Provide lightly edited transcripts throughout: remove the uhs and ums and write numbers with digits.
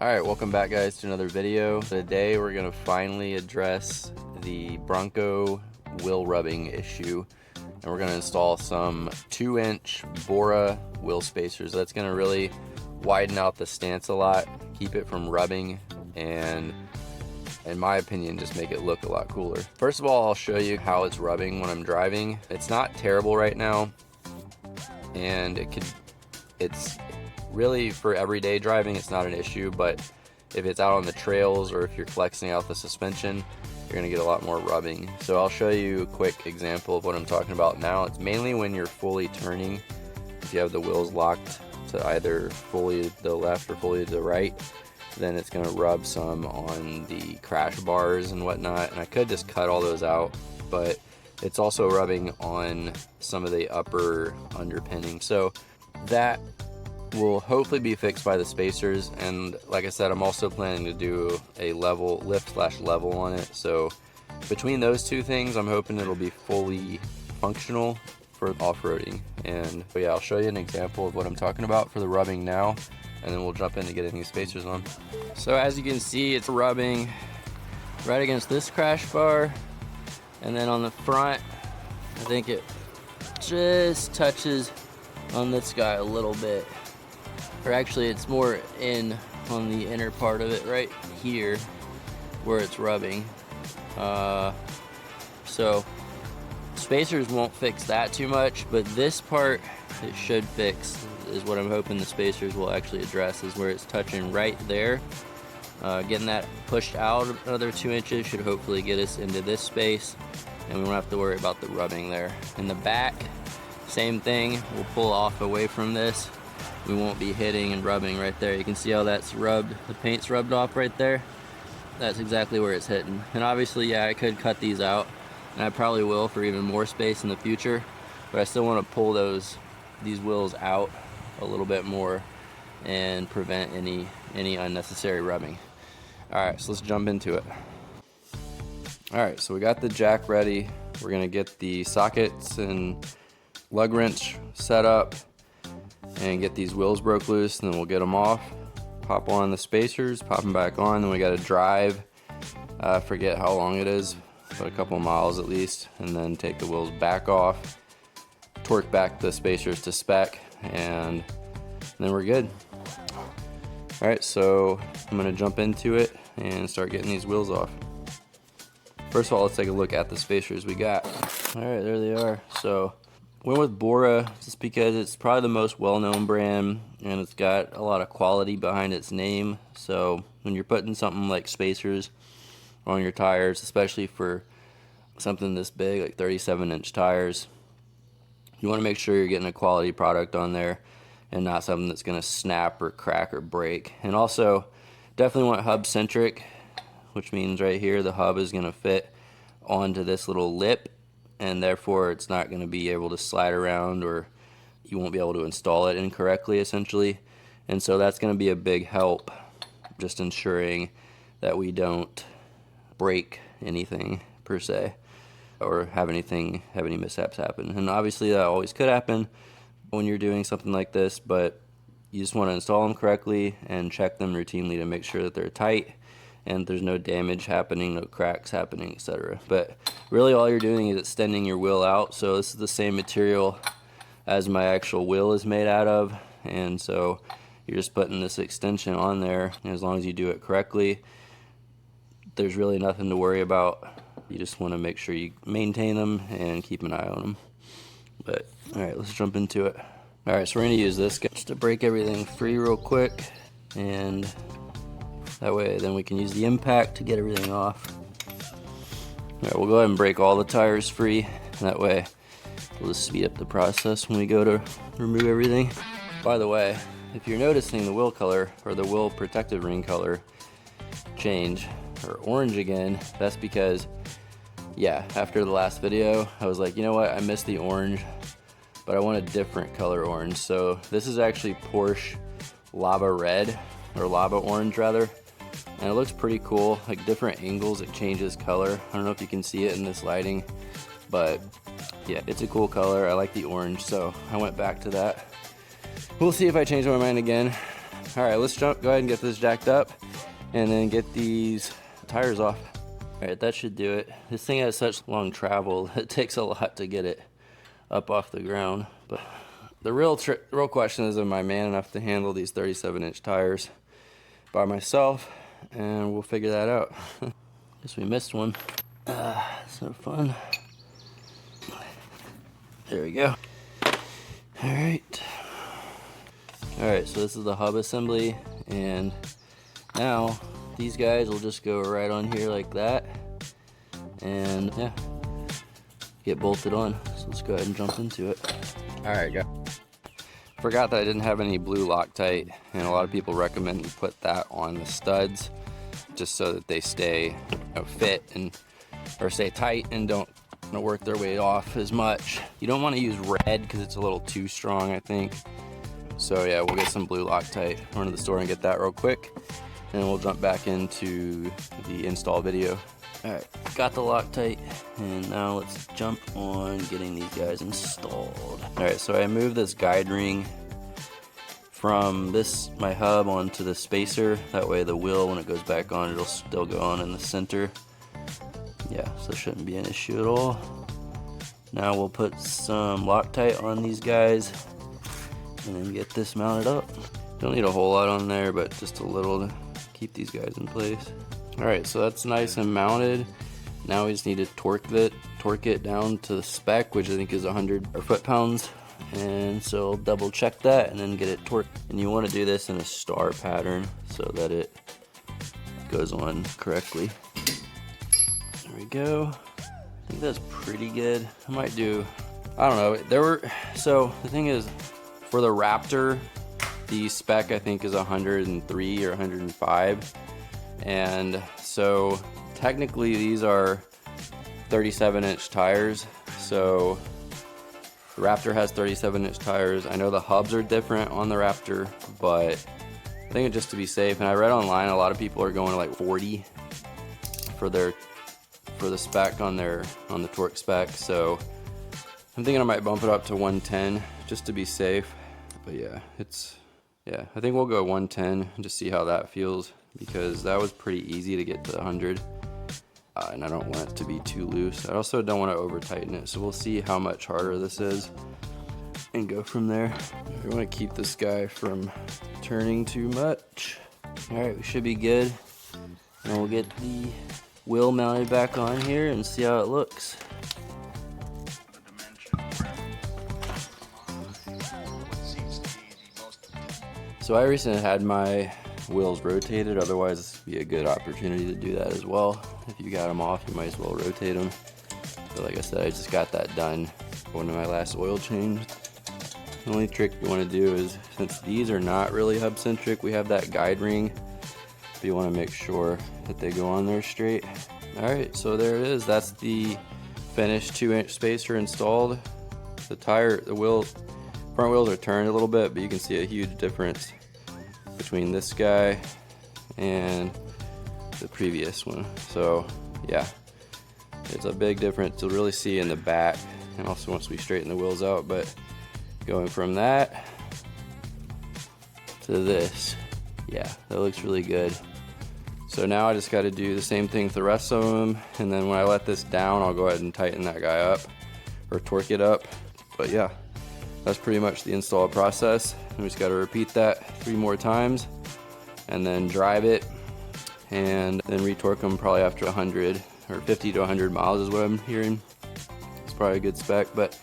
Alright, welcome back guys to another video. Today we're going to finally address the Bronco wheel rubbing issue, and we're going to install some 2-inch Bora wheel spacers. That's going to really widen out the stance a lot, keep it from rubbing, and in my opinion just make it look a lot cooler. First of all, I'll show you how it's rubbing when I'm driving. It's not terrible right now, and it's really for everyday driving, it's not an issue, but if it's out on the trails or if you're flexing out the suspension, you're gonna get a lot more rubbing. So I'll show you a quick example of what I'm talking about now. It's mainly when you're fully turning. If you have the wheels locked to either fully to the left or fully to the right, then it's gonna rub some on the crash bars and whatnot. And I could just cut all those out, but it's also rubbing on some of the upper underpinning. So that will hopefully be fixed by the spacers, and like I said, I'm also planning to do a level lift/level on it. So between those two things, I'm hoping it'll be fully functional for off-roading. And yeah, I'll show you an example of what I'm talking about for the rubbing now, and then we'll jump into getting these spacers on. So as you can see, it's rubbing right against this crash bar, and then on the front I think it just touches on this guy a little bit. Or actually it's more in on the inner part of it right here where it's rubbing. So spacers won't fix that too much, but this part it should fix, is what I'm hoping the spacers will actually address, is where it's touching right there. Getting that pushed out another 2 inches should hopefully get us into this space, and we won't have to worry about the rubbing there. In the back, same thing, we'll pull off away from this. We won't be hitting and rubbing right there. You can see how that's rubbed, the paint's rubbed off right there. That's exactly where it's hitting. And obviously, yeah, I could cut these out, and I probably will for even more space in the future, but I still want to pull these wheels out a little bit more and prevent any unnecessary rubbing. Alright, so let's jump into it. Alright, so we got the jack ready. We're gonna get the sockets and lug wrench set up and get these wheels broke loose, and then we'll get them off, pop on the spacers, pop them back on. Then we got to drive, I forget how long it is, but a couple of miles at least, and then take the wheels back off, torque back the spacers to spec, and then we're good. Alright, so I'm going to jump into it and start getting these wheels off. First of all, let's take a look at the spacers we got. Alright, there they are. So went with Bora just because it's probably the most well-known brand, and it's got a lot of quality behind its name. So when you're putting something like spacers on your tires, especially for something this big, like 37-inch tires, you want to make sure you're getting a quality product on there and not something that's going to snap or crack or break. And also definitely want hub centric, which means right here the hub is going to fit onto this little lip, and therefore it's not going to be able to slide around, or you won't be able to install it incorrectly essentially. And so that's going to be a big help, just ensuring that we don't break anything per se or have any mishaps happen. And obviously that always could happen when you're doing something like this, but you just want to install them correctly and check them routinely to make sure that they're tight and there's no damage happening, no cracks happening, etc. But really all you're doing is extending your wheel out. So this is the same material as my actual wheel is made out of, and so you're just putting this extension on there, and as long as you do it correctly, there's really nothing to worry about. You just want to make sure you maintain them and keep an eye on them. But alright, let's jump into it. All right, so we're gonna use this guy just to break everything free real quick, and that way then we can use the impact to get everything off. All right, we'll go ahead and break all the tires free. That way we'll just speed up the process when we go to remove everything. By the way, if you're noticing the wheel color or the wheel protective ring color change or orange again, that's because, yeah, after the last video, I was like, you know what, I missed the orange, but I want a different color orange. So this is actually Porsche Lava Red, or Lava Orange rather. And it looks pretty cool, like different angles it changes color. I don't know if you can see it in this lighting, but yeah, it's a cool color. I like the orange, so I went back to that. We'll see if I change my mind again. All right, let's go ahead and get this jacked up and then get these tires off. All right, that should do it. This thing has such long travel, it takes a lot to get it up off the ground. But the real question is, am I man enough to handle these 37-inch tires by myself? And we'll figure that out. Guess we missed one. So fun. There we go. Alright, so this is the hub assembly, and now these guys will just go right on here like that, and yeah, get bolted on. So let's go ahead and jump into it. Alright, guys. Forgot that I didn't have any blue Loctite, and a lot of people recommend you put that on the studs just so that they stay fit and or stay tight and don't work their way off as much. You don't want to use red because it's a little too strong, I think. So yeah, we'll get some blue Loctite, run to the store and get that real quick, and we'll jump back into the install video. Alright, got the Loctite, and now let's jump on getting these guys installed. Alright, so I moved this guide ring from my hub onto the spacer. That way the wheel, when it goes back on, it'll still go on in the center. Yeah, so it shouldn't be an issue at all. Now we'll put some Loctite on these guys and then get this mounted up. Don't need a whole lot on there, but just a little to keep these guys in place. Alright, so that's nice and mounted. Now we just need to torque it down to the spec, which I think is 100 foot-pounds. And so I'll double check that and then get it torqued. And you want to do this in a star pattern so that it goes on correctly. There we go. I think that's pretty good. I might do, I don't know. So the thing is, for the Raptor, the spec I think is 103 or 105. And so technically these are 37-inch tires. So the Raptor has 37-inch tires. I know the hubs are different on the Raptor, but I think just to be safe, and I read online a lot of people are going to like 40 for the spec on the torque spec. So I'm thinking I might bump it up to 110 just to be safe. But yeah, I think we'll go 110 and just see how that feels, because that was pretty easy to get to 100. And I don't want it to be too loose. I also don't want to over tighten it, so we'll see how much harder this is and go from there. We want to keep this guy from turning too much. Alright, we should be good. And we'll get the wheel mounted back on here and see how it looks. So I recently had my wheels rotated, otherwise this would be a good opportunity to do that as well. If you got them off, you might as well rotate them. But like I said, I just got that done going to my last oil change. The only trick you want to do is, since these are not really hub centric, we have that guide ring, but you want to make sure that they go on there straight. Alright, so there it is. That's the finished 2-inch spacer installed. The front wheels are turned a little bit, but you can see a huge difference between this guy and the previous one. So yeah, it's a big difference to really see in the back, and also once we straighten the wheels out. But going from that to this, yeah, that looks really good. So now I just got to do the same thing with the rest of them, and then when I let this down, I'll go ahead and tighten that guy up or torque it up. But yeah, that's pretty much the install process. We just got to repeat that 3 more times and then drive it, and then retorque them probably after 100 or 50 to 100 miles is what I'm hearing. It's probably a good spec. But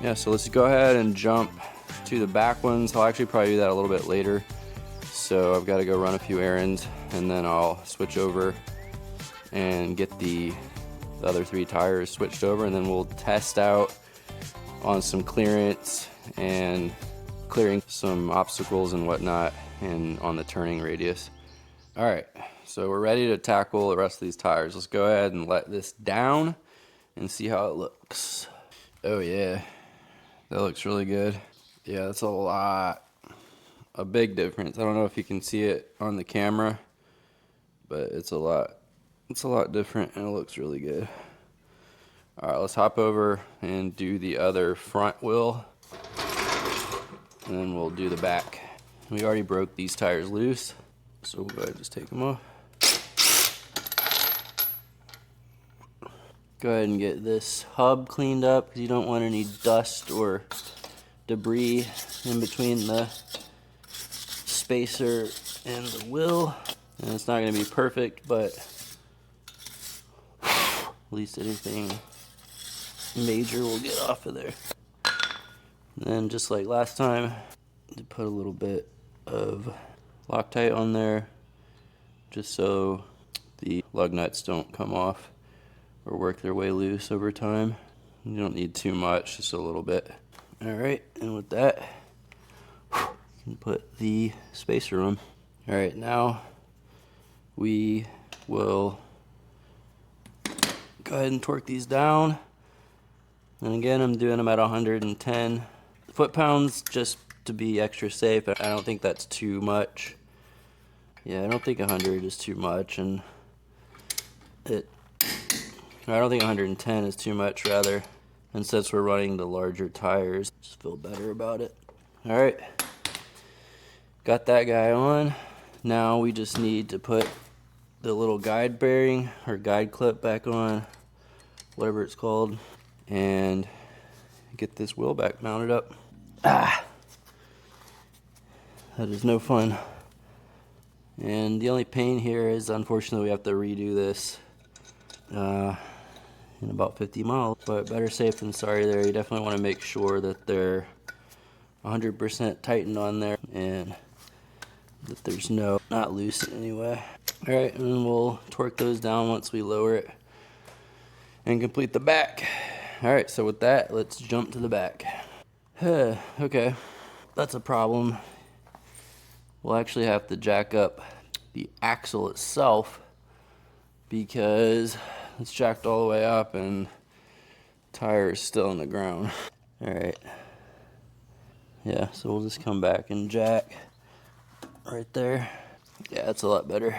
yeah, so let's go ahead and jump to the back ones. I'll actually probably do that a little bit later. So I've got to go run a few errands, and then I'll switch over and get the other 3 tires switched over, and then we'll test out on some clearance and clearing some obstacles and whatnot, and on the turning radius. All right, so we're ready to tackle the rest of these tires. Let's go ahead and let this down and see how it looks. Oh yeah, that looks really good. Yeah, that's a big difference. I don't know if you can see it on the camera, but it's a lot different, and it looks really good. All right, let's hop over and do the other front wheel, and then we'll do the back. We already broke these tires loose, so we'll go ahead and just take them off. Go ahead and get this hub cleaned up, because you don't want any dust or debris in between the spacer and the wheel. And it's not going to be perfect, but at least anything major will get off of there. And then, just like last time, to put a little bit of Loctite on there, just so the lug nuts don't come off or work their way loose over time. You don't need too much, just a little bit. All right, and with that, you can put the spacer on. All right, now we will go ahead and torque these down. And again, I'm doing them at 110 foot-pounds just to be extra safe. I don't think that's too much. Yeah, I don't think 100 is too much, and I don't think 110 is too much, rather. And since we're running the larger tires, just feel better about it. All right, got that guy on. Now we just need to put the little guide bearing or guide clip back on, whatever it's called, and get this wheel back mounted up. That is no fun. And the only pain here is, unfortunately, we have to redo this in about 50 miles, but better safe than sorry there. You definitely want to make sure that they're 100% tightened on there, and that there's not loose in any way. All right, and then we'll torque those down once we lower it and complete the back. All right, so with that, let's jump to the back. Okay, that's a problem. We'll actually have to jack up the axle itself, because it's jacked all the way up and the tire is still on the ground. All right. Yeah, so we'll just come back and jack right there. Yeah, that's a lot better.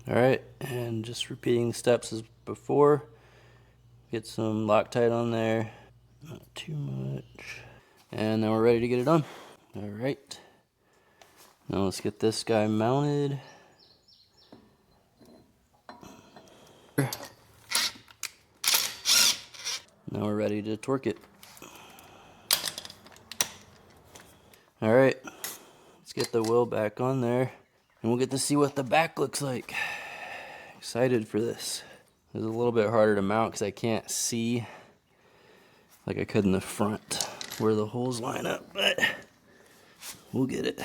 All right, and just repeating the steps as before. Get some Loctite on there, not too much. And then we're ready to get it done. All right. Now let's get this guy mounted. Now we're ready to torque it. All right, let's get the wheel back on there, and we'll get to see what the back looks like. Excited for this. It's a little bit harder to mount because I can't see like I could in the front where the holes line up, but we'll get it.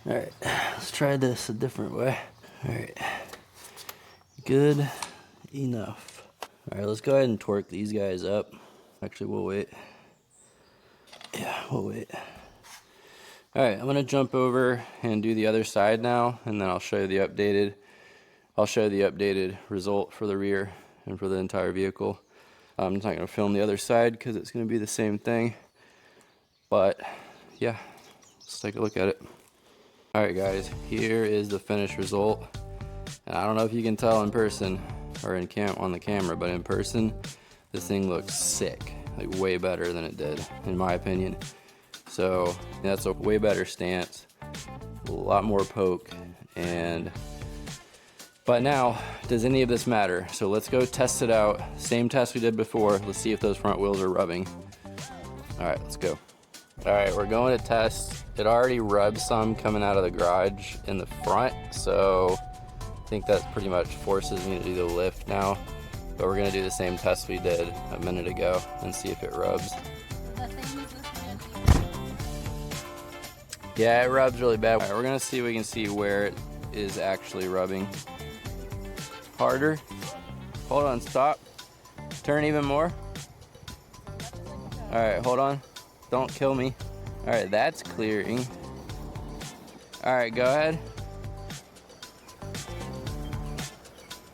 All right, let's try this a different way. All right, good enough. All right, let's go ahead and torque these guys up. Actually, we'll wait. Yeah. we'll wait. All right, I'm gonna jump over and do the other side now, and then I'll show you the updated result for the rear and for the entire vehicle. I'm not gonna film the other side because it's gonna be the same thing, but yeah, let's take a look at it. All right guys, here is the finished result. And I don't know if you can tell in person or on the camera, but in person, this thing looks sick, like way better than it did, in my opinion. So that's a way better stance, a lot more poke, but now, does any of this matter? So let's go test it out. Same test we did before. Let's see if those front wheels are rubbing. All right, let's go. All right, we're going to test. It already rubbed some coming out of the garage in the front, so I think that pretty much forces me to do the lift now. But we're gonna do the same test we did a minute ago and see if it rubs. Yeah, it rubs really bad. All right, we're gonna see if we can see where it is actually rubbing. Harder. Hold on, stop. Turn even more. All right, hold on. Don't kill me. All right, that's clearing. All right, go ahead.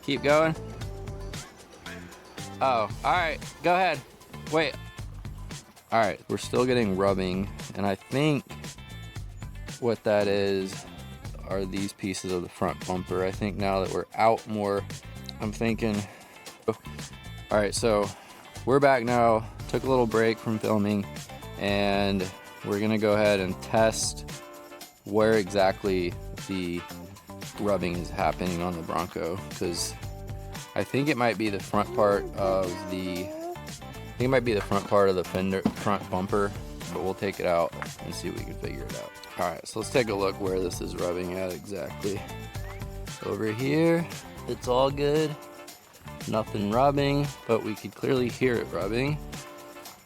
Keep going. Oh, all right, go ahead. Wait. All right, we're still getting rubbing, and I think what that is are these pieces of the front bumper. I think now that we're out more, I'm thinking, all right, so we're back now. Took a little break from filming, and we're gonna go ahead and test where exactly the rubbing is happening on the Bronco, because I think it might be the front part of the fender front bumper, but we'll take it out and see if we can figure it out. All right, so let's take a look where this is rubbing at exactly. Over here, it's all good. Nothing rubbing, but we could clearly hear it rubbing.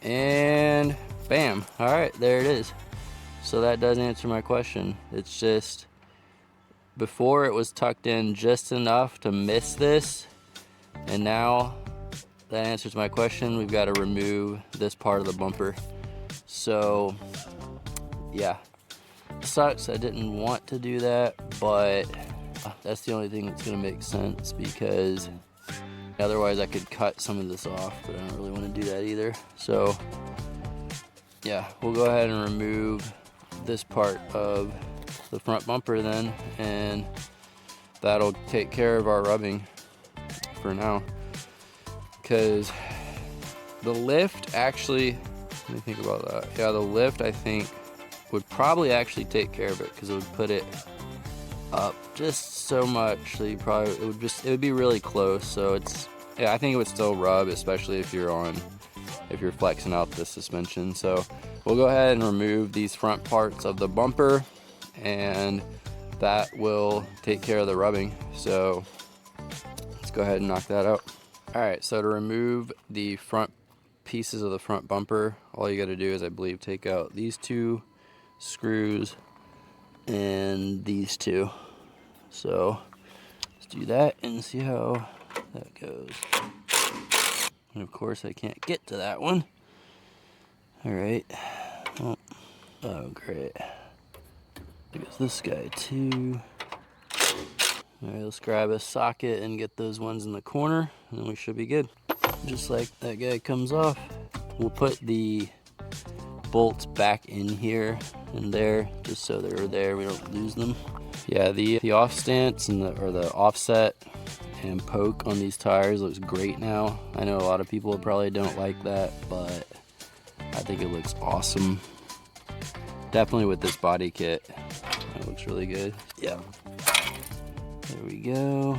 And bam, all right, there it is. So that does answer my question. It's just, before it was tucked in just enough to miss this, and now that answers my question. We've got to remove this part of the bumper. So yeah, sucks. I didn't want to do that, but that's the only thing that's gonna make sense, because otherwise I could cut some of this off, but I don't really want to do that either. So yeah, we'll go ahead and remove this part of the front bumper then, and that'll take care of our rubbing for now. Because the lift actually, let me think about that. Yeah, the lift I think would probably actually take care of it, because it would put it up just so much that it would be really close. So yeah, I think it would still rub, especially if you're flexing out the suspension. So we'll go ahead and remove these front parts of the bumper, and that will take care of the rubbing. So let's go ahead and knock that out. All right, so to remove the front pieces of the front bumper, all you got to do is, I believe, take out these two screws and these two. So let's do that and see how that goes. And of course I can't get to that one. All right. Oh great. I guess this guy too. All right, let's grab a socket and get those ones in the corner, and then we should be good. Just like that guy comes off, we'll put the bolts back in here and there, just so they're there, we don't lose them. Yeah, the off stance and the offset and poke on these tires looks great now. I know a lot of people probably don't like that, but I think it looks awesome. Definitely with this body kit, it looks really good. Yeah. There we go.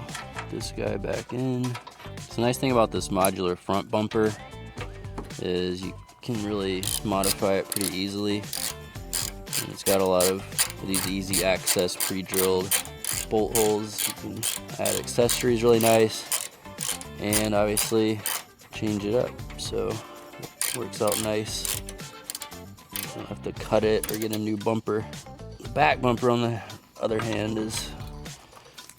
This guy back in. So the nice thing about this modular front bumper is you can really modify it pretty easily. And it's got a lot of these easy access pre-drilled bolt holes. You can add accessories really nice, and obviously change it up. So it works out nice. You don't have to cut it or get a new bumper. The back bumper, on the other hand, is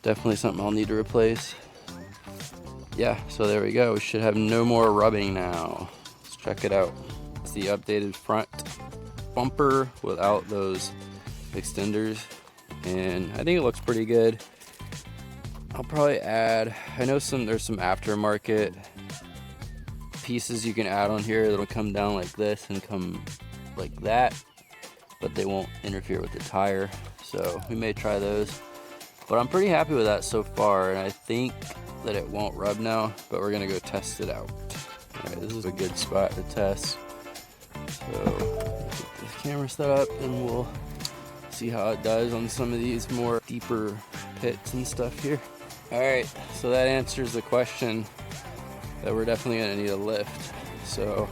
definitely something I'll need to replace. Yeah, so there we go. We should have no more rubbing now. Let's check it out. It's the updated front bumper without those extenders, and I think it looks pretty good. I'll probably add, I know there's some aftermarket pieces you can add on here that'll come down like this and come like that, but they won't interfere with the tire, so we may try those. But I'm pretty happy with that so far, and I think that it won't rub now, but we're gonna go test it out. All right, this is a good spot to test. So get the camera set up and we'll see how it does on some of these more deeper pits and stuff here. All right, so that answers the question that we're definitely gonna need a lift. So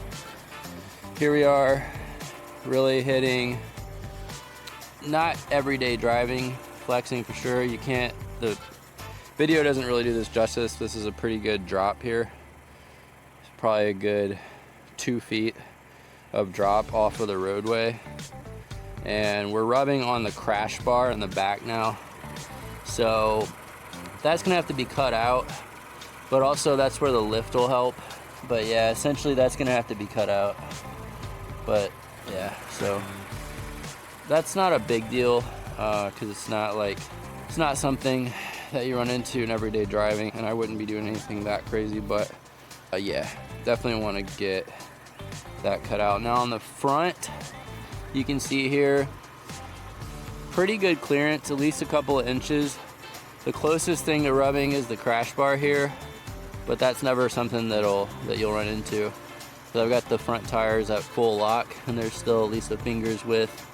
here we are, really hitting, not everyday driving, flexing for sure. You can't, the video doesn't really do this justice. This is a pretty good drop here. It's probably a good 2 feet of drop off of the roadway. And we're rubbing on the crash bar in the back now. So that's gonna have to be cut out, but also that's where the lift will help. But yeah, essentially that's gonna have to be cut out. But yeah, so that's not a big deal, because it's not something that you run into in everyday driving, and I wouldn't be doing anything that crazy. But yeah, definitely want to get that cut out. Now on the front, you can see here, pretty good clearance, at least a couple of inches. The closest thing to rubbing is the crash bar here, but that's never something that you'll run into. So I've got the front tires at full lock, and there's still at least a finger's width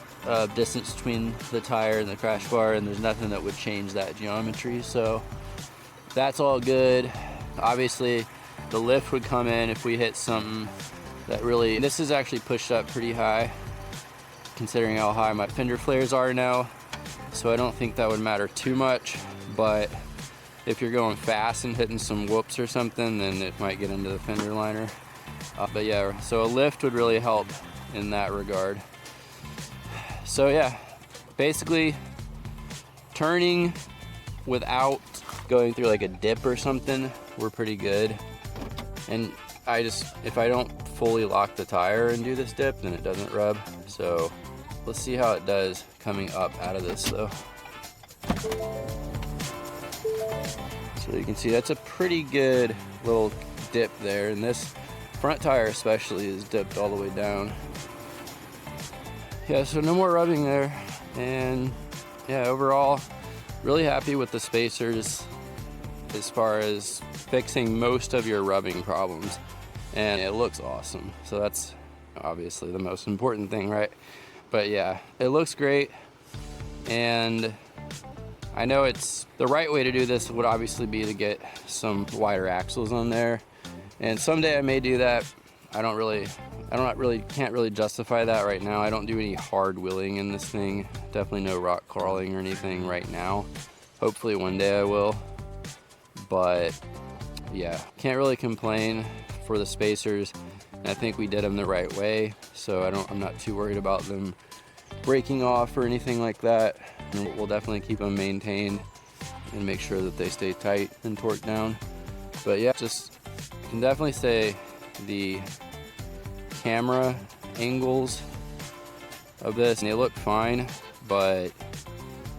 distance between the tire and the crash bar, and there's nothing that would change that geometry. So that's all good. Obviously, the lift would come in if we hit something that really, this is actually pushed up pretty high, considering how high my fender flares are now. So I don't think that would matter too much, but if you're going fast and hitting some whoops or something, then it might get into the fender liner. But yeah, so a lift would really help in that regard. So yeah, basically turning without going through like a dip or something, we're pretty good. And if I don't fully lock the tire and do this dip, then it doesn't rub. So let's see how it does coming up out of this though. So you can see that's a pretty good little dip there, and this front tire especially is dipped all the way down. Yeah, so no more rubbing there, and yeah, overall really happy with the spacers as far as fixing most of your rubbing problems, and it looks awesome. So that's obviously the most important thing, right? But yeah, it looks great, and I know it's the right way to do this would obviously be to get some wider axles on there, and someday I may do that. Can't really justify that right now. I don't do any hard wheeling in this thing. Definitely no rock crawling or anything right now. Hopefully one day I will. But yeah, can't really complain for the spacers. And I think we did them the right way, so I'm not too worried about them breaking off or anything like that. And we'll definitely keep them maintained and make sure that they stay tight and torqued down. But yeah, just can definitely say the camera angles of this, and they look fine, but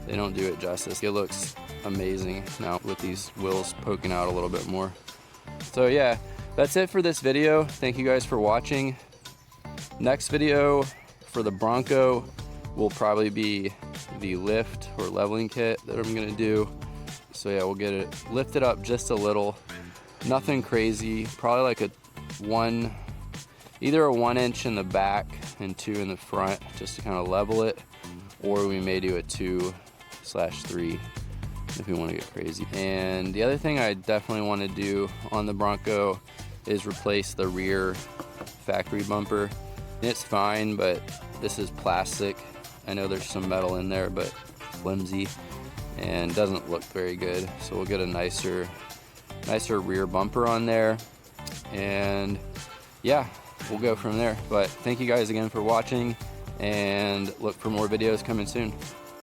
they don't do it justice. It looks amazing now with these wheels poking out a little bit more. So yeah, that's it for this video. Thank you guys for watching. Next video for the Bronco will probably be the lift or leveling kit that I'm gonna do. So yeah, we'll get it lifted up just a little, nothing crazy, probably like either a 1 inch in the back and 2 in the front, just to kind of level it, or we may do a 2/3 if we want to get crazy. And the other thing I definitely want to do on the Bronco is replace the rear factory bumper. It's fine, but this is plastic. I know there's some metal in there, but flimsy and doesn't look very good. So we'll get a nicer rear bumper on there, and yeah, we'll go from there. But thank you guys again for watching, and look for more videos coming soon.